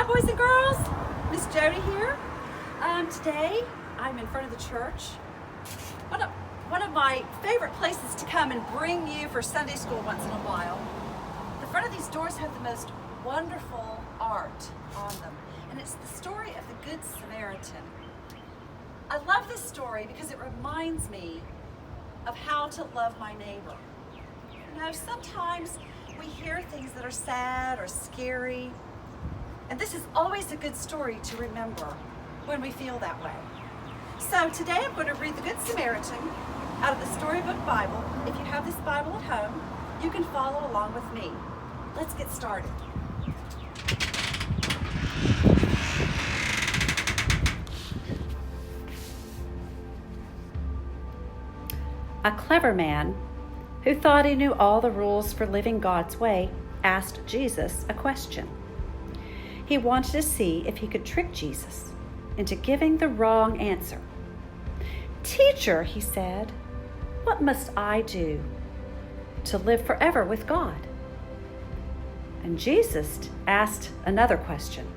Hi, boys and girls. Miss Jodi here. Today, I'm in front of the church. One of my favorite places to come and bring you for Sunday school once in a while. The front of these doors have the most wonderful art on them, and it's the story of the Good Samaritan. I love this story because it reminds me of how to love my neighbor. You know, sometimes we hear things that are sad or scary, and this is always a good story to remember when we feel that way. So today I'm going to read the Good Samaritan out of the Storybook Bible. If you have this Bible at home, you can follow along with me. Let's get started. A clever man who thought he knew all the rules for living God's way asked Jesus a question. He wanted to see if he could trick Jesus into giving the wrong answer. "Teacher," he said, "what must I do to live forever with God?" And Jesus asked another question.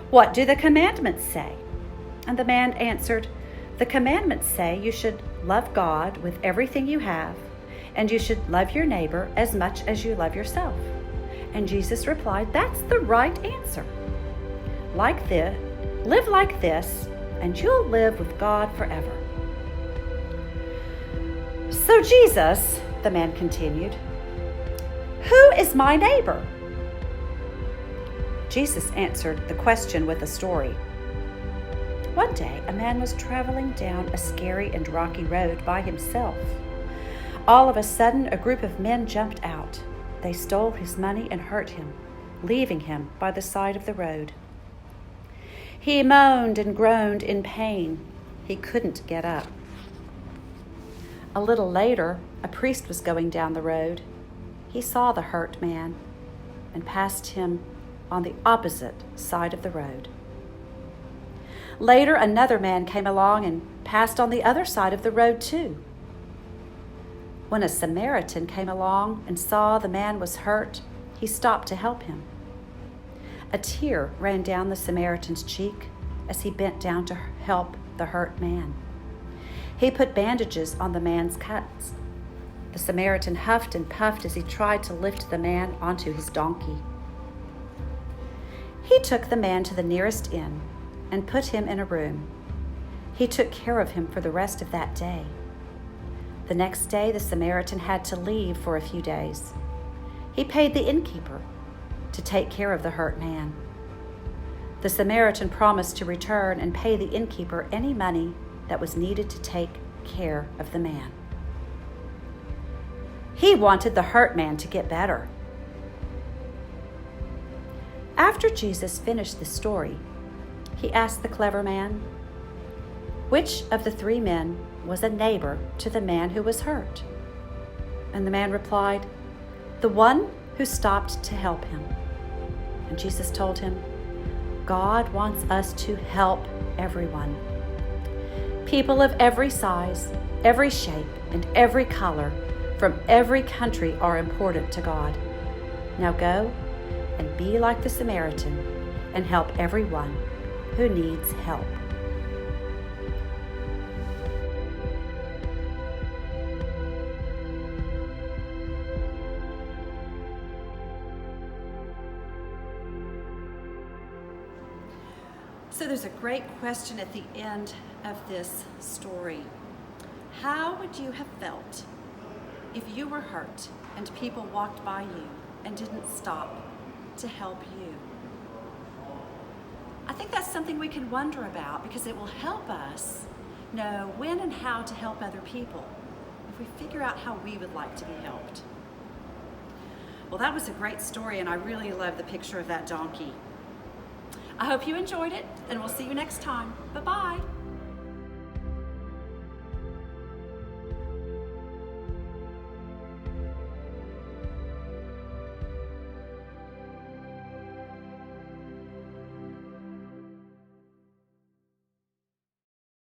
"What do the commandments say?" And the man answered, "The commandments say you should love God with everything you have, and you should love your neighbor as much as you love yourself." And Jesus replied, "That's the right answer. Live like this, and you'll live with God forever." "So Jesus," the man continued, "who is my neighbor?" Jesus answered the question with a story. One day, a man was traveling down a scary and rocky road by himself. All of a sudden, a group of men jumped out. They stole his money and hurt him, leaving him by the side of the road. He moaned and groaned in pain. He couldn't get up. A little later, a priest was going down the road. He saw the hurt man and passed him on the opposite side of the road. Later, another man came along and passed on the other side of the road too. When a Samaritan came along and saw the man was hurt, he stopped to help him. A tear ran down the Samaritan's cheek as he bent down to help the hurt man. He put bandages on the man's cuts. The Samaritan huffed and puffed as he tried to lift the man onto his donkey. He took the man to the nearest inn and put him in a room. He took care of him for the rest of that day. The next day, the Samaritan had to leave for a few days. He paid the innkeeper to take care of the hurt man. The Samaritan promised to return and pay the innkeeper any money that was needed to take care of the man. He wanted the hurt man to get better. After Jesus finished the story, he asked the clever man, "Which of the three men was a neighbor to the man who was hurt?" And the man replied, "The one who stopped to help him." And Jesus told him, "God wants us to help everyone. People of every size, every shape, and every color from every country are important to God. Now go and be like the Samaritan and help everyone who needs help." So there's a great question at the end of this story. How would you have felt if you were hurt and people walked by you and didn't stop to help you? I think that's something we can wonder about because it will help us know when and how to help other people if we figure out how we would like to be helped. Well, that was a great story, and I really love the picture of that donkey. I hope you enjoyed it, and we'll see you next time. Bye-bye.